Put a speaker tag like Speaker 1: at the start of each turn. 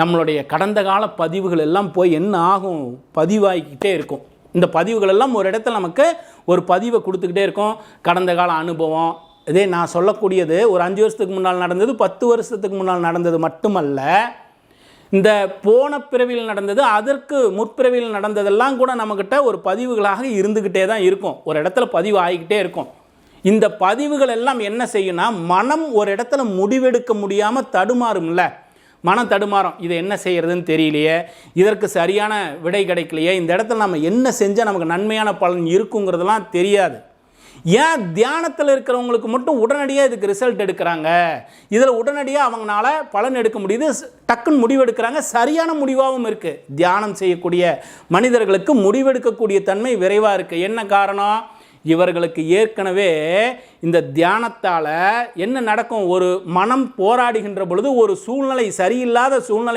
Speaker 1: நம்மளுடைய கடந்த கால பதிவுகள் எல்லாம் போய் என்ன ஆகும், பதிவாகிக்கிட்டே இருக்கும். இந்த பதிவுகள் எல்லாம் ஒரு இடத்துல நமக்கு ஒரு பதிவை கொடுத்துக்கிட்டே இருக்கும். கடந்த கால அனுபவம், இதே நான் சொல்லக்கூடியது ஒரு 5 வருஷத்துக்கு முன்னால் நடந்தது, 10 வருஷத்துக்கு முன்னால் நடந்தது மட்டுமல்ல, இந்த போன பிறவியில் நடந்தது, அதற்கு முற்பிறவியில் நடந்ததெல்லாம் கூட நம்மக்கிட்ட ஒரு பதிவுகளாக இருந்துக்கிட்டே தான் இருக்கும். ஒரு இடத்துல பதிவு ஆகிக்கிட்டே இருக்கும். இந்த பதிவுகள் எல்லாம் என்ன செய்யும்னா, மனம் ஒரு இடத்துல முடிவெடுக்க முடியாமல் தடுமாறும்ல, மனம் தடுமாறும். இதை என்ன செய்கிறதுன்னு தெரியலையே, இதற்கு சரியான விடை கிடைக்கலையே, இந்த இடத்துல நம்ம என்ன செஞ்சால் நமக்கு நன்மையான பலன் இருக்குங்கிறதெல்லாம் தெரியாது. ஏன் தியானத்தில் இருக்கிறவங்களுக்கு மட்டும் உடனடியாக இதுக்கு ரிசல்ட் எடுக்கிறாங்க, இதில் உடனடியாக அவங்களால பலன் எடுக்க முடியுது, டக்குன்னு முடிவெடுக்கிறாங்க, சரியான முடிவாகவும் இருக்குது. தியானம் செய்யக்கூடிய மனிதர்களுக்கு முடிவெடுக்கக்கூடிய தன்மை விரைவாக இருக்குது. என்ன காரணம்? இவர்களுக்கு ஏற்கனவே இந்த தியானத்தால் என்ன நடக்கும், ஒரு மனம் போராடுகின்ற பொழுது ஒரு சூழ்நிலை, சரியில்லாத சூழ்நிலை